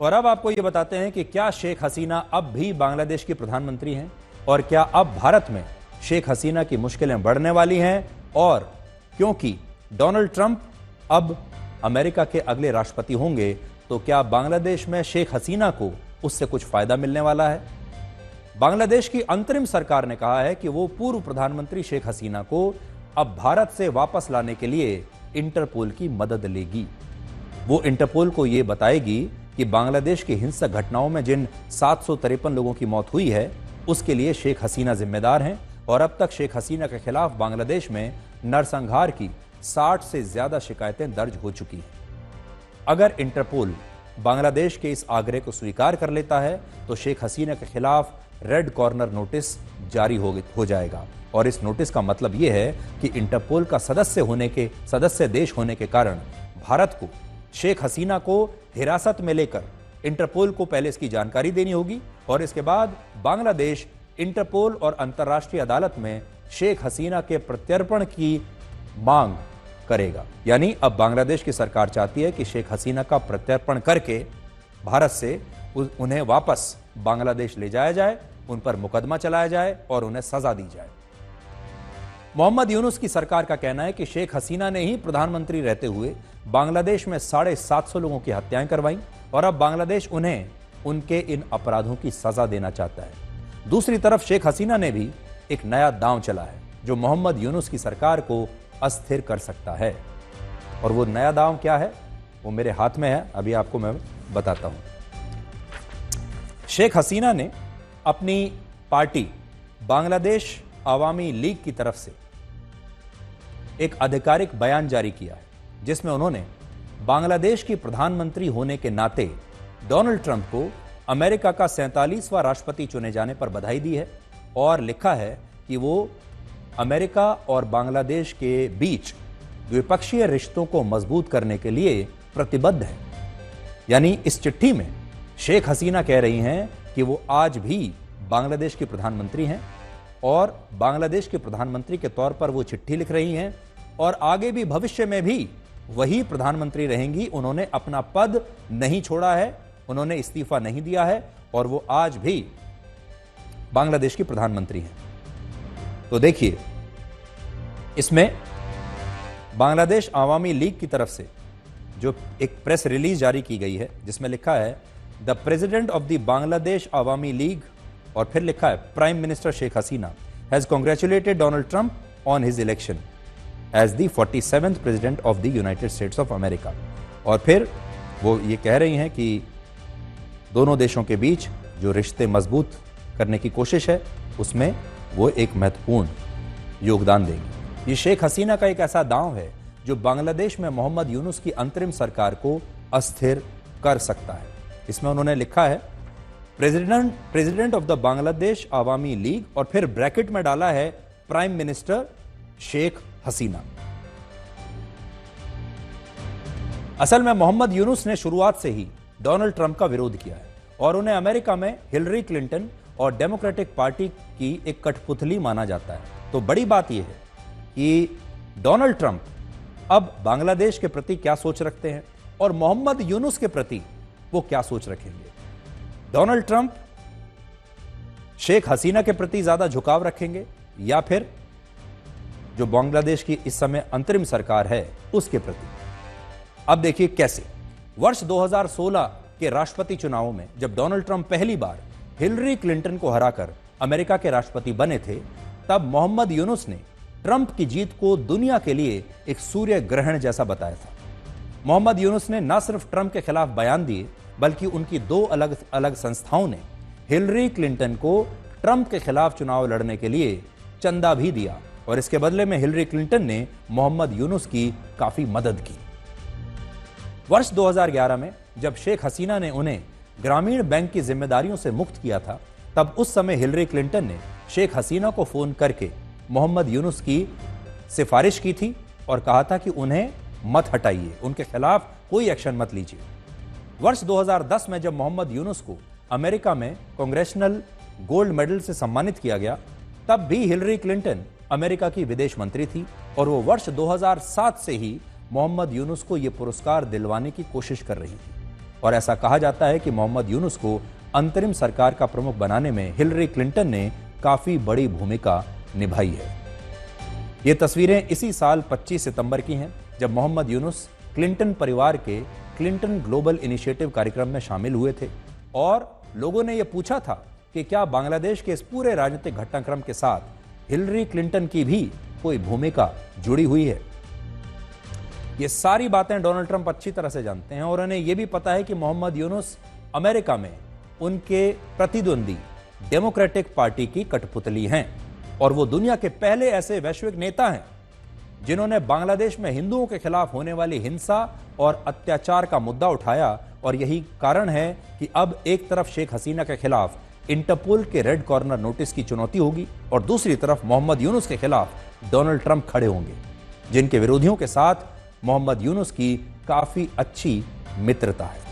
और अब आपको यह बताते हैं कि क्या शेख हसीना अब भी बांग्लादेश की प्रधानमंत्री हैं और क्या अब भारत में शेख हसीना की मुश्किलें बढ़ने वाली हैं, और क्योंकि डोनाल्ड ट्रंप अब अमेरिका के अगले राष्ट्रपति होंगे तो क्या बांग्लादेश में शेख हसीना को उससे कुछ फायदा मिलने वाला है। बांग्लादेश की अंतरिम सरकार ने कहा है कि वो पूर्व प्रधानमंत्री शेख हसीना को अब भारत से वापस लाने के लिए इंटरपोल की मदद लेगी। वो इंटरपोल को यह बताएगी कि बांग्लादेश की हिंसक घटनाओं में जिन 753 लोगों की मौत हुई है उसके लिए शेख हसीना जिम्मेदार हैं, और अब तक शेख हसीना के खिलाफ बांग्लादेश में नरसंहार की 60 से ज्यादा शिकायतें दर्ज हो चुकी हैं। अगर इंटरपोल बांग्लादेश के इस आग्रह को स्वीकार कर लेता है तो शेख हसीना के खिलाफ रेड कॉर्नर नोटिस जारी हो जाएगा, और इस नोटिस का मतलब यह है कि इंटरपोल का सदस्य देश होने के कारण भारत को शेख हसीना को हिरासत में लेकर इंटरपोल को पहले इसकी जानकारी देनी होगी, और इसके बाद बांग्लादेश इंटरपोल और अंतर्राष्ट्रीय अदालत में शेख हसीना के प्रत्यर्पण की मांग करेगा। यानी अब बांग्लादेश की सरकार चाहती है कि शेख हसीना का प्रत्यर्पण करके भारत से उन्हें वापस बांग्लादेश ले जाया जाए, उन पर मुकदमा चलाया जाए और उन्हें सजा दी जाए। मोहम्मद यूनुस की सरकार का कहना है कि शेख हसीना ने ही प्रधानमंत्री रहते हुए बांग्लादेश में 750 लोगों की हत्याएं करवाई, और अब बांग्लादेश उन्हें उनके इन अपराधों की सजा देना चाहता है। दूसरी तरफ शेख हसीना ने भी एक नया दांव चला है जो मोहम्मद यूनुस की सरकार को अस्थिर कर सकता है, और वो नया दांव क्या है वो मेरे हाथ में है, अभी आपको मैं बताता हूं। शेख हसीना ने अपनी पार्टी बांग्लादेश अवामी लीग की तरफ से एक आधिकारिक बयान जारी किया है जिसमें उन्होंने बांग्लादेश की प्रधानमंत्री होने के नाते डोनाल्ड ट्रंप को अमेरिका का 47वां राष्ट्रपति चुने जाने पर बधाई दी है, और लिखा है कि वो अमेरिका और बांग्लादेश के बीच द्विपक्षीय रिश्तों को मजबूत करने के लिए प्रतिबद्ध है। यानी इस चिट्ठी में शेख हसीना कह रही हैं कि वो आज भी बांग्लादेश की प्रधानमंत्री हैं, और बांग्लादेश के प्रधानमंत्री के तौर पर वो चिट्ठी लिख रही हैं, और आगे भी भविष्य में भी वही प्रधानमंत्री रहेंगी। उन्होंने अपना पद नहीं छोड़ा है, उन्होंने इस्तीफा नहीं दिया है, और वो आज भी बांग्लादेश की प्रधानमंत्री हैं। तो देखिए, इसमें बांग्लादेश अवामी लीग की तरफ से जो एक प्रेस रिलीज जारी की गई है जिसमें लिखा है the president of the Bangladesh Awami League, और फिर लिखा है prime minister Sheikh Hasina has congratulated Donald Trump on his election as the 47th president of the United States of America. और फिर वो ये कह रही हैं कि दोनों देशों के बीच जो रिश्ते मजबूत करने की कोशिश है उसमें वो एक महत्वपूर्ण योगदान देंगी। ये शेख हसीना का एक ऐसा दांव है जो बांग्लादेश में मोहम्मद यूनुस की अंतरिम सरकार को अस्थिर कर सकता है। इसमें उन्होंने लिखा है president of the Bangladesh Awami League, और फिर ब्रैकेट में डाला है प्राइम मिनिस्टर शेख हसीना। असल में मोहम्मद यूनुस ने शुरुआत से ही डोनाल्ड ट्रंप का विरोध किया है, और उन्हें अमेरिका में हिलरी क्लिंटन और डेमोक्रेटिक पार्टी की एक कठपुतली माना जाता है। तो बड़ी बात यह है कि डोनाल्ड ट्रंप अब बांग्लादेश के प्रति क्या सोच रखते हैं और मोहम्मद यूनुस के प्रति वो क्या सोच रखेंगे। डोनाल्ड ट्रंप शेख हसीना के प्रति ज्यादा झुकाव रखेंगे या फिर जो बांग्लादेश की इस समय अंतरिम सरकार है उसके प्रति। अब देखिए कैसे। वर्ष 2016 के राष्ट्रपति चुनावों में जब डोनाल्ड ट्रंप पहली बार हिलरी क्लिंटन को हराकर अमेरिका के राष्ट्रपति बने थे, तब मोहम्मद यूनुस ने ट्रंप की जीत को दुनिया के लिए एक सूर्य ग्रहण जैसा बताया था। मोहम्मद यूनुस ने न सिर्फ ट्रंप के खिलाफ बयान दिए, बल्कि उनकी दो अलग अलग संस्थाओं ने हिलरी क्लिंटन को ट्रंप के खिलाफ चुनाव लड़ने के लिए चंदा भी दिया, और इसके बदले में हिलरी क्लिंटन ने मोहम्मद यूनुस की काफी मदद की। वर्ष 2011 में जब शेख हसीना ने उन्हें ग्रामीण बैंक की जिम्मेदारियों से मुक्त किया था, तब उस समय हिलरी क्लिंटन ने शेख हसीना को फोन करके मोहम्मद यूनुस की सिफारिश की थी और कहा था कि उन्हें मत हटाइए, उनके खिलाफ कोई एक्शन मत लीजिए। वर्ष 2010 में जब मोहम्मद यूनुस को अमेरिका में कांग्रेशनल गोल्ड मेडल से सम्मानित किया गया, तब भी हिलरी क्लिंटन अमेरिका की विदेश मंत्री थी, और वो वर्ष 2007 से ही मोहम्मद यूनुस को यह पुरस्कार दिलवाने की कोशिश कर रही थी। और ऐसा कहा जाता है कि मोहम्मद यूनुस को अंतरिम सरकार का प्रमुख बनाने में हिलरी क्लिंटन ने काफी बड़ी भूमिका निभाई है। ये तस्वीरें इसी साल 25 सितंबर की हैं, जब मोहम्मद यूनुस क्लिंटन परिवार के क्लिंटन ग्लोबल इनिशिएटिव कार्यक्रम में शामिल हुए थे और लोगों ने यह पूछा था कि क्या बांग्लादेश के इस पूरे राजनीतिक घटनाक्रम के साथ हिलरी क्लिंटन की भी कोई भूमिका जुड़ी हुई है। ये सारी बातें डोनाल्ड ट्रंप अच्छी तरह से जानते हैं और उन्हें यह भी पता है कि मोहम्मद यूनुस अमेरिका में उनके प्रतिद्वंदी डेमोक्रेटिक पार्टी की कठपुतली हैं और वो दुनिया के पहले ऐसे वैश्विक नेता हैं जिन्होंने बांग्लादेश में हिंदुओं के खिलाफ होने वाली हिंसा और अत्याचार का मुद्दा उठाया। और यही कारण है कि अब एक तरफ शेख हसीना के खिलाफ इंटरपोल के रेड कॉर्नर नोटिस की चुनौती होगी और दूसरी तरफ मोहम्मद यूनुस के खिलाफ डोनाल्ड ट्रंप खड़े होंगे, जिनके विरोधियों के साथ मोहम्मद यूनुस की काफी अच्छी मित्रता है।